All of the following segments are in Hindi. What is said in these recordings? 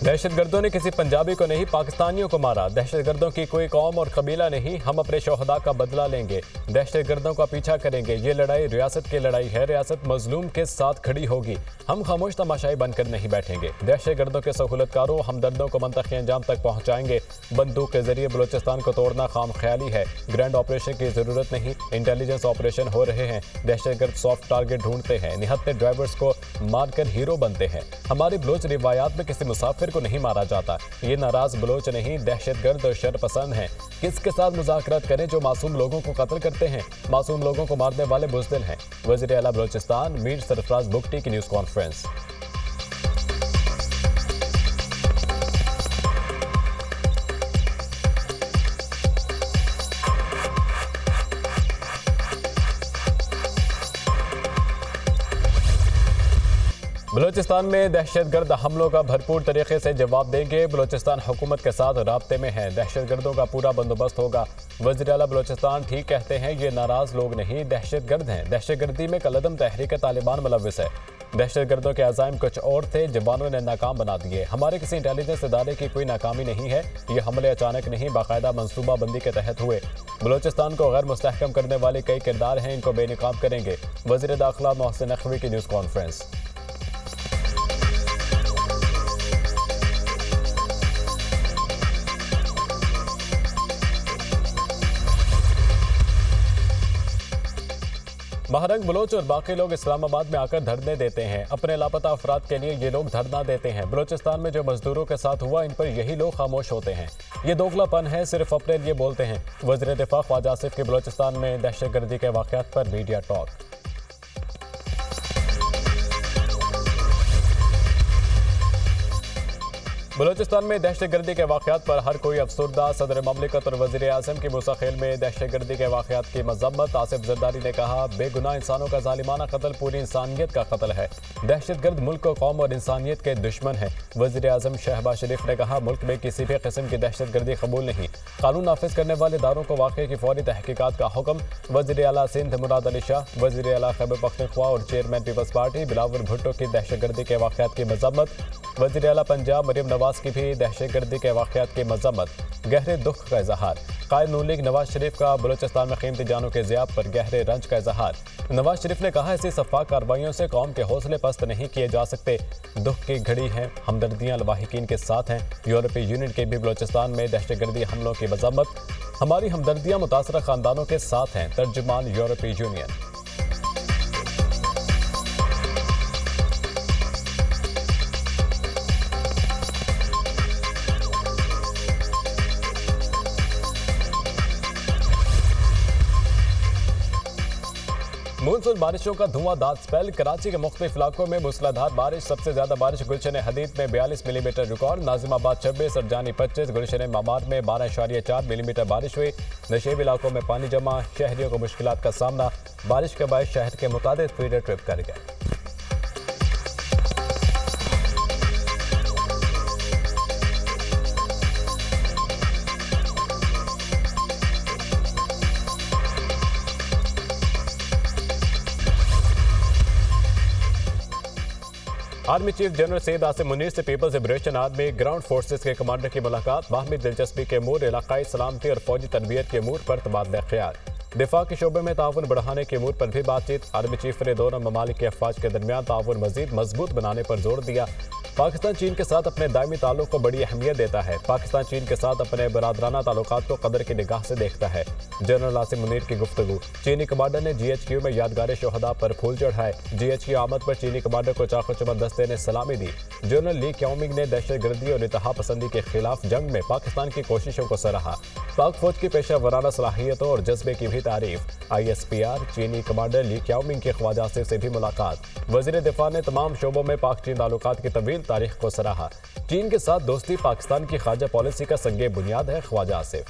दहशतगर्दों ने किसी पंजाबी को नहीं पाकिस्तानियों को मारा। दहशतगर्दों की कोई कौम और कबीला नहीं, हम अपने शोहदा का बदला लेंगे, दहशतगर्दों का पीछा करेंगे। ये लड़ाई रियासत की लड़ाई है, रियासत मजलूम के साथ खड़ी होगी, हम खामोश तमाशाई बनकर नहीं बैठेंगे। दहशतगर्दों के सहूलतकारों हमदर्दों को मंतखी अंजाम तक पहुँचाएंगे। बंदूक के जरिए बलोचिस्तान को तोड़ना खाम ख्याली है, ग्रैंड ऑपरेशन की जरूरत नहीं, इंटेलिजेंस ऑपरेशन हो रहे हैं। दहशतगर्द सॉफ्ट टारगेट ढूंढते हैं, निहत्ते ड्राइवर्स को मारकर हीरो बनते हैं। हमारी बलोच रिवायात में किसी मुसाफिर को नहीं मारा जाता। ये नाराज बलोच नहीं, दहशतगर्द और शरपसंद हैं। किसके साथ मुज़ाकरात करें जो मासूम लोगों को कत्ल करते हैं, मासूम लोगों को मारने वाले बुज़दिल हैं। वज़ीर आला बलोचिस्तान मीर सरफराज बुगटी की न्यूज़ कॉन्फ्रेंस। बलोचिस्तान में दहशतगर्द हमलों का भरपूर तरीके से जवाब देंगे। बलोचिस्तान हुकूमत के साथ राब्ते में है, दहशतगर्दों का पूरा बंदोबस्त होगा। वज़ीर आला बलोचिस्तान ठीक कहते हैं, ये नाराज लोग नहीं दहशतगर्द हैं। दहशतगर्दी में कलदम तहरीक तालिबान मुलव्विस है। दहशतगर्दों के अज़ाइम कुछ और थे, जवानों ने नाकाम बना दिए। हमारे किसी इंटेलिजेंस इदारे की कोई नाकामी नहीं है, ये हमले अचानक नहीं बाकायदा मनसूबा बंदी के तहत हुए। बलोचिस्तान को गैर मुस्तहकम करने वाले कई किरदार हैं, इनको बेनकाब करेंगे। वज़ीर दाखिला मोहसिन नकवी की न्यूज़ कॉन्फ्रेंस। महरंग बलोच और बाकी लोग इस्लामाबाद में आकर धरने देते हैं। अपने लापता अफराद के लिए ये लोग धरना देते हैं। बलोचिस्तान में जो मजदूरों के साथ हुआ, इन पर यही लोग खामोश होते हैं। ये दोगलापन है, सिर्फ अपने लिए बोलते हैं। वज़ीर दिफा ख्वाजा आसिफ के बलोचिस्तान में दहशतगर्दी के वाक़यात पर मीडिया टॉक। बलोचिस्तान में दहशतगर्दी के वाक़यात पर हर कोई अफसरदा। सदर ममलिकत और वज़ीर आज़म की मुसाखेल में दहशतगर्दी के वाक़यात की मज़म्मत। आसिफ जरदारी ने कहा, बेगुनाह इंसानों का ज़ालिमाना कत्ल पूरी इंसानियत का कत्ल है। दहशतगर्द मुल्क, कौम और इंसानियत के दुश्मन है। वज़ीर आज़म शहबाज शरीफ ने कहा, मुल्क में किसी भी किस्म की दहशतगर्दी कबूल नहीं। कानून नाफिज करने वाले इदारों को वाक़े की फौरी तहकीकात का हुक्म। वज़ीर आला सिंध मुराद अली शाह, वज़ीर आला खैबर पख्तूनख्वा और chairman people's party Bilawal Bhutto की दहशतगर्दी के वाक़यात की मज़म्मत। वज़ीर आला पंजाब मरियम नवाज की भी दहशतगर्दी के वाक़यात की मज़म्मत। गहरे दुख का इजहार। कायद नून लीग नवाज शरीफ का बलोचिस्तान में कीमती जानों के ज़ियाब पर गहरे रंज का इजहार। नवाज शरीफ ने कहा, ऐसी शफ़ाफ़ कार्रवाइयों से कौम के हौसले पस्त नहीं किए जा सकते। दुख की घड़ी है, हमदर्दियाँ लवाहिकीन के साथ हैं। यूरोपीय यूनियन के भी बलोचिस्तान में दहशतगर्दी हमलों की मज़म्मत। हमारी हमदर्दियाँ मुतासरा ख़ानदानों के साथ हैं, तर्जुमान यूरोपीय यूनियन। मानसून बारिशों का धुआंधार स्पेल। कराची के मुख्तलिफ इलाकों में मूसलाधार बारिश। सबसे ज्यादा बारिश गुलशन हदीद में 42 मिलीमीटर रिकॉर्ड, नाजिमाबाद 26, अरजानी 25, गुलशन मामार में 12.4 मिलीमीटर बारिश हुई। नशेब इलाकों में पानी जमा, शहरियों को मुश्किलात का सामना। बारिश के बाद शहर के मुताबिक फीडर ट्रिप कर गए। Army chief general Syed Asim Munir से People's liberation army ground forces के कमांडर की मुलाकात। बाहमी दिलचस्पी के अमूर, इलाकाई सलामती और फौजी तरबियत के अमूर पर तबादला ख्याल। दिफा के शोबे में ताउन बढ़ाने के अमूर पर भी बातचीत। आर्मी चीफ ने दोनों ममालिक के अफवाज के दरमियान ताउन मजीद मजबूत बनाने पर जोर दिया। पाकिस्तान चीन के साथ अपने दायमी ताल्लुक को बड़ी अहमियत देता है। पाकिस्तान चीन के साथ अपने बरादराना ताल्लुकात को कदर की निगाह से देखता है। जनरल आसिम मुनीर की गुफ्तगू। चीनी कमांडर ने GHQ में यादगार शोहदा पर फूल चढ़ाए। GHQ आमद पर चीनी कमांडर को चाको चुमन दस्ते ने सलामी दी। जनरल ली क्याओमिंग ने दहशतगर्दी और इत्तेहा पसंदी के खिलाफ जंग में पाकिस्तान की कोशिशों को सराहा। पाक फौज की पेशा वराना सलाहियतों और जज्बे की भी तारीफ। ISPR चीनी कमांडर ली क्याओमिंग के ख्वाजा आसिफ से भी मुलाकात। वज़ीर दिफा ने तमाम शोबों में पाक चीन ताल्लुकात की तवील तारीख को सराहा। चीन के साथ दोस्ती पाकिस्तान की खारजा पॉलिसी का संगे बुनियाद है, ख्वाजा आसिफ।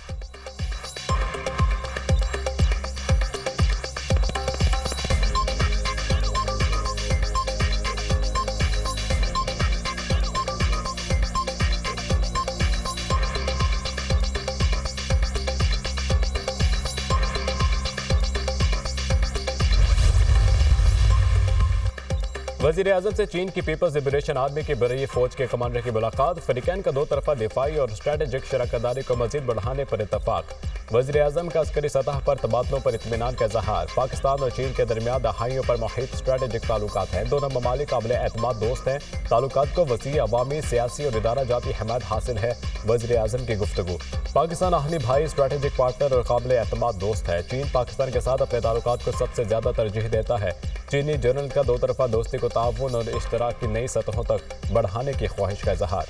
वजीर आजम से चीन की पीपल्स लिबरेशन आर्मी की बरई फौज के कमांडर की मुलाकात, फरीकैन का 2 तरफा दिफाई और स्ट्रेटेजिक शराकतदारी को मजीद बढ़ाने पर इतफाक। वजीर आजम का अस्करी सतह पर तबादलों पर इत्मीनान का इजहार। पाकिस्तान और चीन के दरमियान दहाइयों पर मुहित स्ट्रेटेजिक ताल्लुकात हैं। दोनों ममालिक काबिल एतमाद दोस्त हैं। ताल्लुकात को वसी अवामी, सियासी और इदारा जाती हमायत हासिल है। वजीर आजम की गुफ्तगू। पाकिस्तान आहनी भाई, स्ट्रेटेजिक पार्टनर और काबिल एतमाद दोस्त है। चीन पाकिस्तान के साथ अपने ताल्लुकात को सबसे ज्यादा तरजीह देता है। चीनी जनरल का 2 तरफा दोस्ती को ताउन और इश्तराक की नई सतहों तक बढ़ाने की ख्वाहिश का इजहार।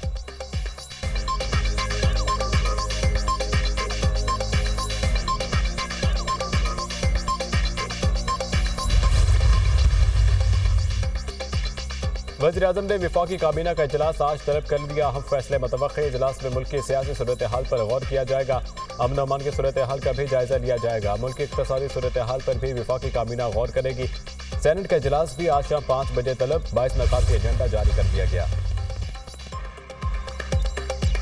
वज़ीर-ए-आज़म ने विफाकी काबीना का इजलास आज तलब कर लिया। अहम फैसले मुतवक्किल इजलास में मुल्क की सियासी सूरत हाल पर गौर किया जाएगा। अमन अमान की सूरत हाल का भी जायजा लिया जाएगा। मुल्क की इक़्तिसादी सूरत हाल पर भी विफाकी काबीना गौर करेगी। सेनेट का इजलास भी आज शाम 5 बजे तलब। 22 नकात का एजेंडा जारी कर दिया गया।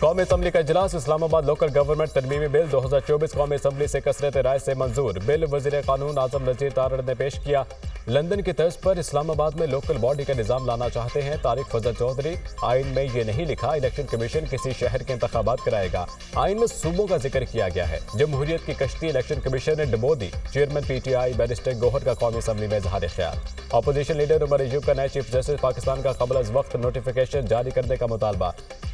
कौमी असम्बली का इजलास, इस्लामाबाद लोकल गवर्नमेंट तरमीमी बिल 2024 कौमी असम्बली से कसरत राय से मंजूर। बिल वज़ीर कानून आज़म नज़ीर तारड़ ने पेश किया। लंदन की तर्ज पर इस्लामाबाद में लोकल बॉडी का निज़ाम लाना चाहते हैं तारिक फजल चौधरी। आइन में ये नहीं लिखा इलेक्शन कमीशन किसी शहर के इंतखाबात कराएगा। आइन में सूबों का जिक्र किया गया है। जमहूरियत की कश्ती इलेक्शन कमीशन ने डुबो दी। चेयरमैन PTI बैरिस्टर गौहर का कौमी असम्बली में इजहार ख्याल। अपोजिशन लीडर उमर अयूब का नए चीफ जस्टिस पाकिस्तान का कबल अज वक्त नोटिफिकेशन जारी करने का मुतालबा।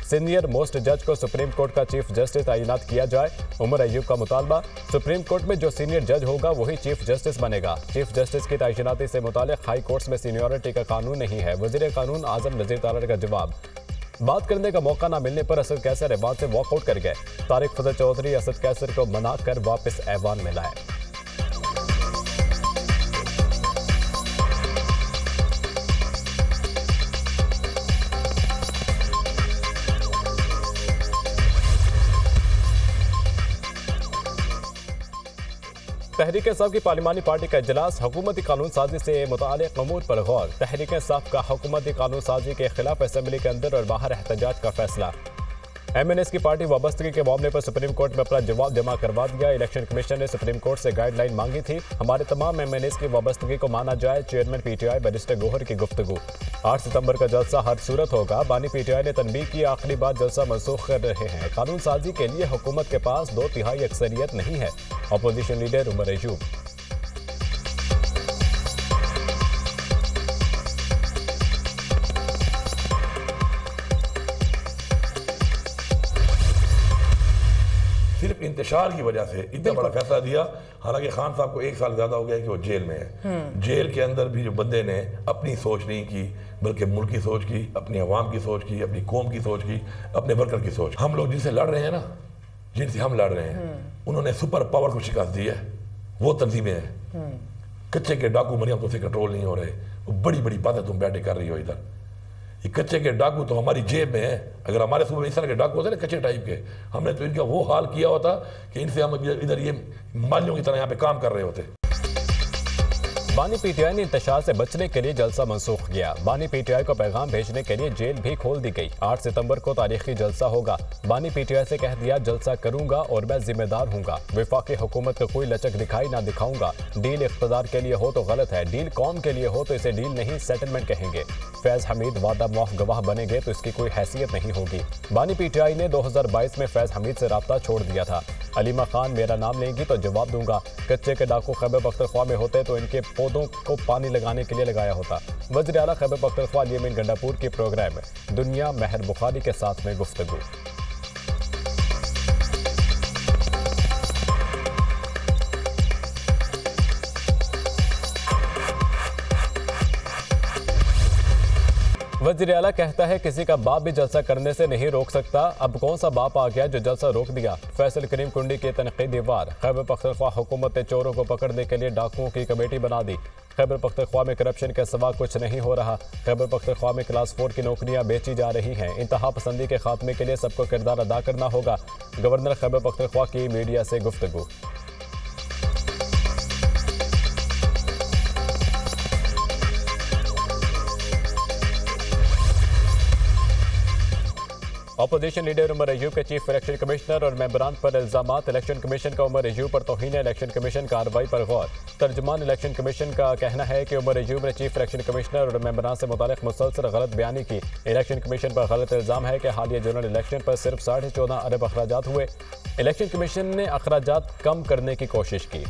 सीनियर मोस्ट जज को सुप्रीम कोर्ट का चीफ जस्टिस तैनात किया जाए। उमर अयूब का मुतालबा, सुप्रीम कोर्ट में जो सीनियर जज होगा वही चीफ जस्टिस बनेगा। चीफ जस्टिस की तैनाती से मुताल्लिक हाई कोर्ट्स में सीनियरिटी का कानून नहीं है। वज़ीर कानून आज़म नज़ीर तारड़ का जवाब, बात करने का मौका न मिलने पर असद कैसर ऐवान से वॉकआउट कर गए। तारिक फजल चौधरी असद कैसर को मना कर वापस ऐवान में लाए। तहरीक इंसाफ की पार्लिमानी पार्टी का इजलास, हुकूमती कानून साजी से मुताल्लिक़ अमूर पर गौर। तहरीक इंसाफ का हुकूमती कानून साजी के खिलाफ असम्बली के अंदर और बाहर एहतजाज का फैसला। MNS की पार्टी वाबस्तगी के मामले पर सुप्रीम कोर्ट में अपना जवाब जमा करवा दिया। इलेक्शन कमीशन ने सुप्रीम कोर्ट से गाइडलाइन मांगी थी। हमारे तमाम MNS की वाबस्तगी को माना जाए। चेयरमैन PTI बैरिस्टर गौहर की गुफ्तगू। 8 सितंबर का जलसा हर सूरत होगा। बानी PTI ने तनबीह की, आखिरी बार जलसा मनसूख कर रहे हैं। कानून साजी के लिए हुकूमत के पास 2/3 अक्सरियत नहीं है। Opposition leader Umar Ayub. सिर्फ इंतशार की वजह से इतना बड़ा फैसला दिया। हालांकि खान साहब को 1 साल ज्यादा हो गया कि वो जेल में है। जेल के अंदर भी जो बंदे ने अपनी सोच नहीं की, बल्कि मुल्क की सोच की, अपनी अवाम की सोच की, अपनी कौम की सोच की, अपने वर्कर की सोच। हम लोग जिनसे लड़ रहे हैं ना, जिनसे हम लड़ रहे हैं, उन्होंने सुपर पावर को शिकस्त दी है। वो तंजीमें हैं। कच्चे के डाकू मरियम तुमसे कंट्रोल नहीं हो रहे। वो बड़ी बड़ी बातें तुम बैठे कर रही हो इधर। ये कच्चे के डाकू तो हमारी जेब में है। अगर हमारे सूबे में इस तरह के डाकू होते ना कच्चे टाइप के, हमने तो इनका वो हाल किया होता कि इनसे हम इधर ये मालियों की तरह यहाँ पे काम कर रहे होते। बानी PTI ने इंतशार से बचने के लिए जलसा मनसूख किया। बानी PTI को पैगाम भेजने के लिए जेल भी खोल दी गई। 8 सितंबर को तारीखी जलसा होगा। बानी PTI से कह दिया जलसा करूंगा और मैं जिम्मेदार हूंगा। वफाकी हुकूमत को कोई लचक दिखाई ना दिखाऊंगा। डील इख्तदार के लिए हो तो गलत है, डील कौम के लिए हो तो इसे डील नहीं सेटलमेंट कहेंगे। फैज हमीद वादा मुआफ गवाह बनेंगे तो इसकी कोई हैसियत नहीं होगी। बानी PTI ने 2022 में फैज हमीद से राब्ता छोड़ दिया था। अलीमा खान मेरा नाम लेंगी तो जवाब दूंगा। कच्चे के डाकू खैबर पख्तूनख्वा में होते तो इनके पौधों को पानी लगाने के लिए लगाया होता। वज़ीर आला खैबर पख्तूनख्वा यमीन गंडापुर की प्रोग्राम दुनिया महर बुखारी के साथ में गुफ्तगू। वज़ीर आला कहता है किसी का बाप भी जलसा करने से नहीं रोक सकता। अब कौन सा बाप आ गया जो जलसा रोक दिया। फैसल करीम कुंडी की तनकीदी वार। खैबर पख्तूनख्वा हुकूमत ने चोरों को पकड़ने के लिए डाकुओं की कमेटी बना दी। खैबर पख्तूनख्वा में करप्शन के सिवा कुछ नहीं हो रहा। खैबर पख्तूनख्वा में क्लास 4 की नौकरियां बेची जा रही हैं। इंतहा पसंदी के खात्मे के लिए सबको किरदार अदा करना होगा। गवर्नर खैबर पख्तूनख्वा की मीडिया से गुफ्तगू। अपोजिशन लीडर उमर अयूब के चीफ इलेक्शन कमिश्नर और मेंबरान पर इल्जामात। इलेक्शन कमीशन का उमर अयूब पर तौहीन। इलेक्शन कमीशन कार्रवाई पर गौर। तर्जुमान इलेक्शन कमीशन का कहना है कि उमर अयूब ने चीफ इलेक्शन कमिश्नर और मेंबरान से मुतालिक मुसलसल गलत बयानी की। इलेक्शन कमीशन पर गलत इल्जाम है कि हालिया जनरल इलेक्शन पर सिर्फ 14.5 अरब अखराजात हुए। इलेक्शन कमीशन ने अखराजात कम करने की कोशिश की।